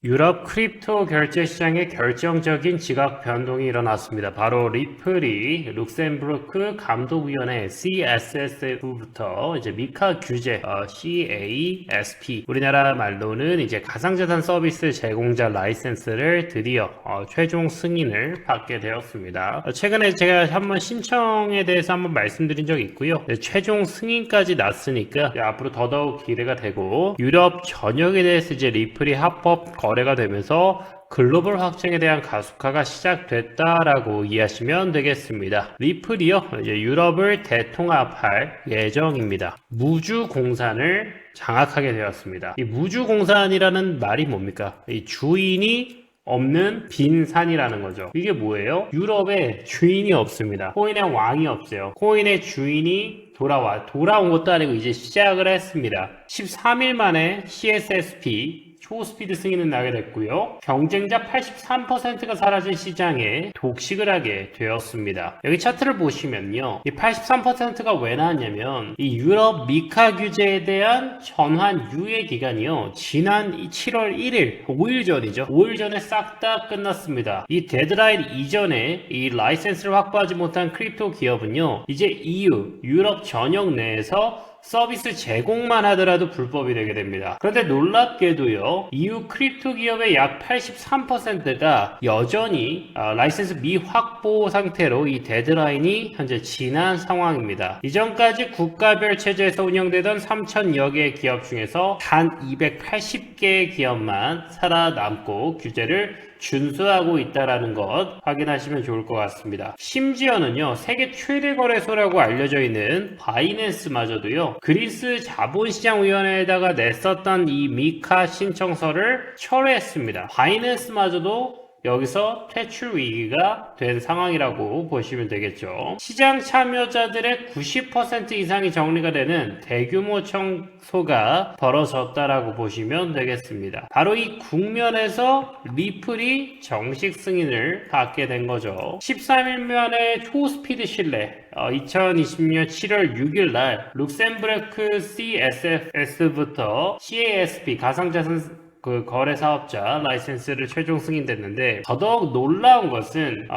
유럽 크립토 결제 시장에 결정적인 지각 변동이 일어났습니다. 바로 리플이 룩셈부르크 감독위원회 CSSF부터 이제 미카 규제 CASP 우리나라 말로는 이제 가상자산 서비스 제공자 라이센스를 드디어 최종 승인을 받게 되었습니다. 최근에 제가 한번 신청에 대해서 한번 말씀드린 적이 있고요. 최종 승인까지 났으니까 앞으로 더더욱 기대가 되고 유럽 전역에 대해서 이제 리플이 합법 거래가 되면서 글로벌 확장에 대한 가속화가 시작됐다라고 이해하시면 되겠습니다. 리플이요, 이제 유럽을 대통합할 예정입니다. 무주공산을 장악하게 되었습니다. 이 무주공산이라는 말이 뭡니까? 이 주인이 없는 빈 산이라는 거죠. 이게 뭐예요? 유럽에 주인이 없습니다. 코인의 왕이 없어요. 코인의 주인이 돌아온 것도 아니고 이제 시작을 했습니다. 13일 만에 CSSP 초스피드 승인은 나게 됐고요. 경쟁자 83%가 사라진 시장에 독식을 하게 되었습니다. 여기 차트를 보시면요. 이 83%가 왜 나왔냐면 이 유럽 미카 규제에 대한 전환 유예 기간이요. 지난 7월 1일, 5일 전이죠. 5일 전에 싹 다 끝났습니다. 이 데드라인 이전에 이 라이센스를 확보하지 못한 크립토 기업은요. 이제 EU, 유럽 전역 내에서 서비스 제공만 하더라도 불법이 되게 됩니다. 그런데 놀랍게도요, EU 크립토 기업의 약 83%가 여전히 라이센스 미확보 상태로 이 데드라인이 현재 지난 상황입니다. 이전까지 국가별 체제에서 운영되던 3,000여 개의 기업 중에서 단 280개의 기업만 살아남고 규제를 준수하고 있다는 것 확인하시면 좋을 것 같습니다. 심지어는요, 세계 최대 거래소라고 알려져 있는 바이낸스마저도요, 그리스 자본시장위원회에다가 냈었던 이 미카 신청서를 철회했습니다. 바이낸스마저도 여기서 퇴출 위기가 된 상황이라고 보시면 되겠죠. 시장 참여자들의 90% 이상이 정리가 되는 대규모 청소가 벌어졌다라고 보시면 되겠습니다. 바로 이 국면에서 리플이 정식 승인을 받게 된 거죠. 13일 만에 초스피드 신뢰 2020년 7월 6일 날 룩셈부르크 CSFS부터 CASP 가상자산 거래 사업자 라이센스를 최종 승인됐는데 더더욱 놀라운 것은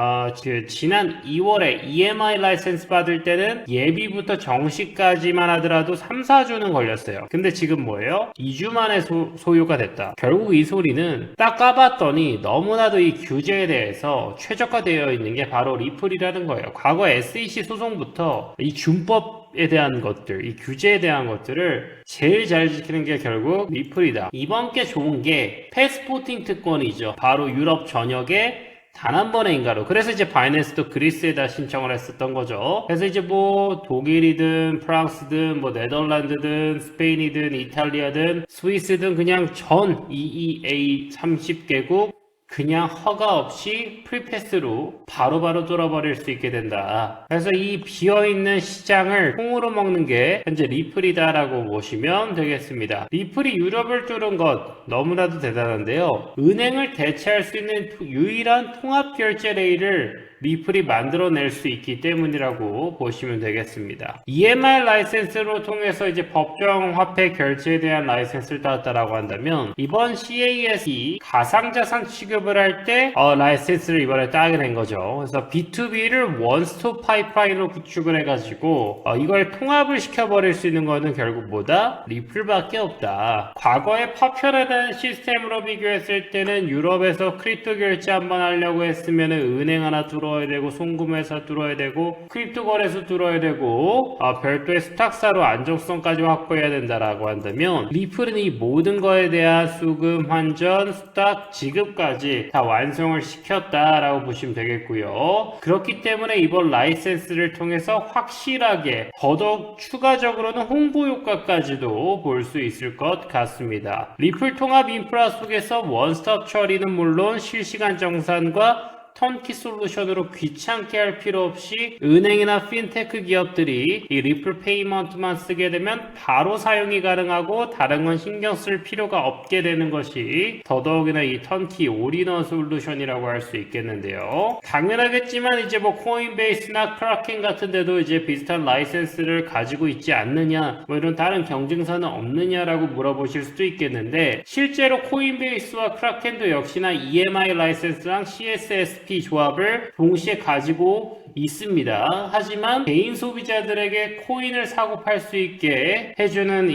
지난 2월에 EMI 라이센스 받을 때는 예비부터 정식까지만 하더라도 3, 4주는 걸렸어요. 근데 지금 뭐예요? 2주 만에 소요가 됐다. 결국 이 소리는 딱 까봤더니 너무나도 이 규제에 대해서 최적화되어 있는 게 바로 리플이라는 거예요. 과거 SEC 소송부터 이 준법에 대한 것들, 이 규제에 대한 것들을 제일 잘 지키는 게 결국 리플이다. 이번 게 좋은 게 패스포팅 특권이죠. 바로 유럽 전역에 단 한 번의 인가로. 그래서 이제 바이낸스도 그리스에다 신청을 했었던 거죠. 그래서 이제 뭐 독일이든 프랑스든 뭐 네덜란드든 스페인이든 이탈리아든 스위스든 그냥 전 EEA 30개국 그냥 허가 없이 프리패스로 바로바로 뚫어버릴 수 있게 된다. 그래서 이 비어있는 시장을 통으로 먹는 게 현재 리플이다라고 보시면 되겠습니다. 리플이 유럽을 뚫은 것 너무나도 대단한데요. 은행을 대체할 수 있는 유일한 통합결제 레일을 리플이 만들어낼 수 있기 때문이라고 보시면 되겠습니다. EMI 라이센스로 통해서 이제 법정 화폐 결제에 대한 라이센스를 따왔다라고 한다면 이번 CAS이 가상자산 취급을 할 때 라이센스를 이번에 따게 된 거죠. 그래서 B2B를 원스톱 파이프라인으로 구축을 해가지고 이걸 통합을 시켜버릴 수 있는 거는 결국 뭐다? 리플밖에 없다. 과거에 파편화된 시스템으로 비교했을 때는 유럽에서 크립토 결제 한번 하려고 했으면 은행 하나 뚫어야 되고 송금회사 뚫어야 되고 크립토 거래소 뚫어야 되고 별도의 스탁사로 안정성까지 확보해야 된다라고 한다면 리플은 이 모든 거에 대한 수금, 환전, 스탁, 지급까지 다 완성을 시켰다라고 보시면 되겠고요. 그렇기 때문에 이번 라이센스를 통해서 확실하게 더더욱 추가적으로는 홍보 효과까지도 볼 수 있을 것 같습니다. 리플 통합 인프라 속에서 원스톱 처리는 물론 실시간 정산과 턴키 솔루션으로 귀찮게 할 필요 없이 은행이나 핀테크 기업들이 이 리플 페이먼트만 쓰게 되면 바로 사용이 가능하고 다른 건 신경 쓸 필요가 없게 되는 것이 더더욱이나 이 턴키 올인원 솔루션이라고 할 수 있겠는데요. 당연하겠지만 이제 뭐 코인베이스나 크라켄 같은 데도 이제 비슷한 라이센스를 가지고 있지 않느냐, 뭐 이런 다른 경쟁사는 없느냐라고 물어보실 수도 있겠는데, 실제로 코인베이스와 크라켄도 역시나 EMI 라이센스랑 CSSP 조합을 동시에 가지고 있습니다. 하지만 개인 소비자들에게 코인을 사고 팔 수 있게 해주는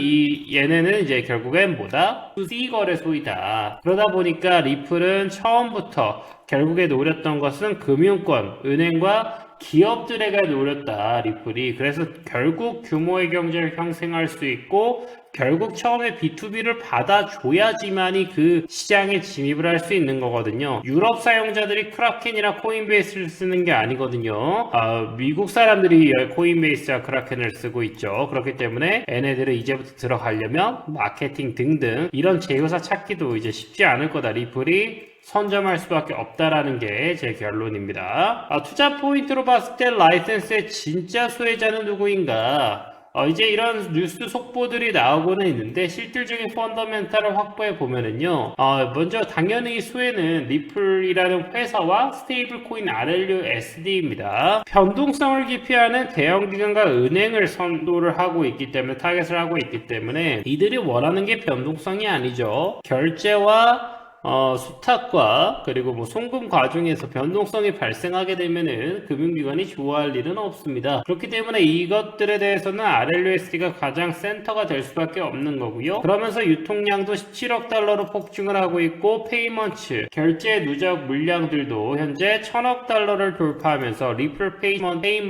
얘네는 이제 결국엔 뭐다? C 거래소이다. 그러다 보니까 리플은 처음부터 결국에 노렸던 것은 금융권, 은행과 기업들에게 노렸다, 리플이. 그래서 결국 규모의 경제를 형성할 수 있고, 결국 처음에 B2B를 받아줘야지만이 그 시장에 진입을 할 수 있는 거거든요. 유럽 사용자들이 크라켄이나 코인베이스를 쓰는 게 아니거든요. 미국 사람들이 코인베이스와 크라켄을 쓰고 있죠. 그렇기 때문에 얘네들은 이제부터 들어가려면 마케팅 등등 이런 제휴사 찾기도 이제 쉽지 않을 거다. 리플이 선점할 수밖에 없다라는 게 제 결론입니다. 투자 포인트로 봤을 때 라이센스의 진짜 수혜자는 누구인가? 이제 이런 뉴스 속보들이 나오고는 있는데 실질적인 펀더멘탈을 확보해 보면은요, 먼저 당연히 수혜는 리플이라는 회사와 스테이블 코인 RLUSD입니다. 변동성을 기피하는 대형기관과 은행을 선도를 하고 있기 때문에, 타겟을 하고 있기 때문에 이들이 원하는 게 변동성이 아니죠. 결제와 수탁과 그리고 뭐 송금 과정에서 변동성이 발생하게 되면은 금융기관이 좋아할 일은 없습니다. 그렇기 때문에 이것들에 대해서는 RLUSD가 가장 센터가 될 수밖에 없는 거고요. 그러면서 유통량도 17억 달러로 폭증을 하고 있고, 페이먼츠, 결제 누적 물량들도 현재 1000억 달러를 돌파하면서 리플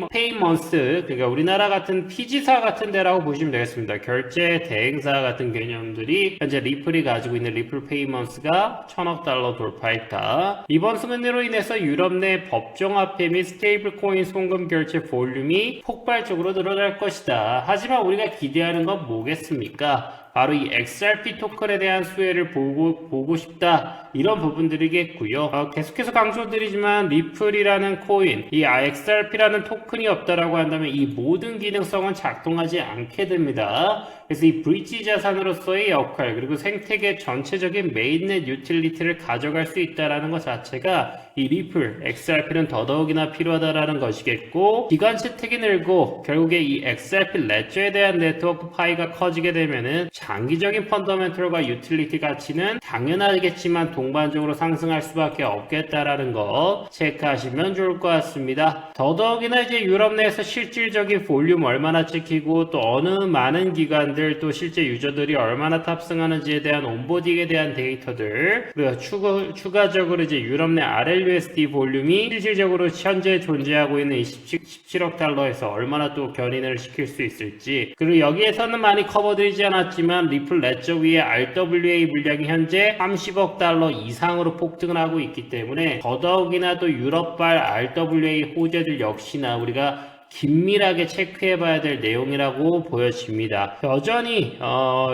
페이먼스, 그러니까 우리나라 같은 피지사 같은 데라고 보시면 되겠습니다. 결제 대행사 같은 개념들이 현재 리플이 가지고 있는 리플 페이먼스가 1000억 달러 돌파했다. 이번 승인으로 인해서 유럽 내 법정 화폐 및 스테이블 코인 송금 결제 볼륨이 폭발적으로 늘어날 것이다. 하지만 우리가 기대하는 건 뭐겠습니까? 바로 이 XRP 토큰에 대한 수혜를 보고 싶다, 이런 부분들이겠고요. 계속해서 강조드리지만 리플이라는 코인, 이 XRP라는 토큰이 없다라고 한다면 이 모든 기능성은 작동하지 않게 됩니다. 그래서 이 브릿지 자산으로서의 역할, 그리고 생태계 전체적인 메인넷 유틸리티를 가져갈 수 있다라는 것 자체가 이 리플, XRP는 더더욱이나 필요하다라는 것이겠고, 기관 채택이 늘고 결국에 이 XRP 레저에 대한 네트워크 파이가 커지게 되면은 장기적인 펀더멘털과 유틸리티 가치는 당연하겠지만 동반적으로 상승할 수밖에 없겠다라는 거 체크하시면 좋을 것 같습니다. 더더욱이나 이제 유럽 내에서 실질적인 볼륨 얼마나 찍히고, 또 어느 많은 기관들, 또 실제 유저들이 얼마나 탑승하는지에 대한 온보딩에 대한 데이터들, 그리고 추가적으로 이제 유럽 내 RLUSD 볼륨이 실질적으로 현재 존재하고 있는 17억 달러에서 얼마나 또 견인을 시킬 수 있을지, 그리고 여기에서는 많이 커버드리지 않았지만 리플 레저 위에 RWA 물량이 현재 30억 달러 이상으로 폭등을 하고 있기 때문에 더더욱이나 또 유럽발 RWA 호재들 역시나 우리가 긴밀하게 체크해봐야 될 내용이라고 보여집니다. 여전히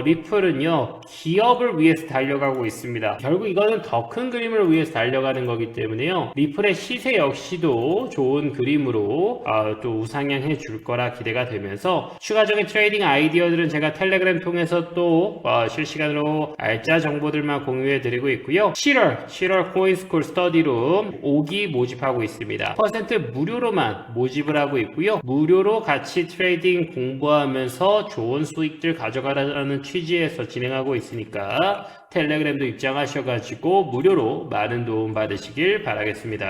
리플은요, 기업을 위해서 달려가고 있습니다. 결국 이거는 더 큰 그림을 위해서 달려가는 거기 때문에요, 리플의 시세 역시도 좋은 그림으로 또 우상향해 줄 거라 기대가 되면서, 추가적인 트레이딩 아이디어들은 제가 텔레그램 통해서 또 실시간으로 알짜 정보들만 공유해 드리고 있고요. 7월 코인스쿨 스터디룸 5기 모집하고 있습니다. 퍼센트 무료로만 모집을 하고 있고요. 무료로 같이 트레이딩 공부하면서 좋은 수익들 가져가라는 취지에서 진행하고 있으니까 텔레그램도 입장하셔가지고 무료로 많은 도움 받으시길 바라겠습니다.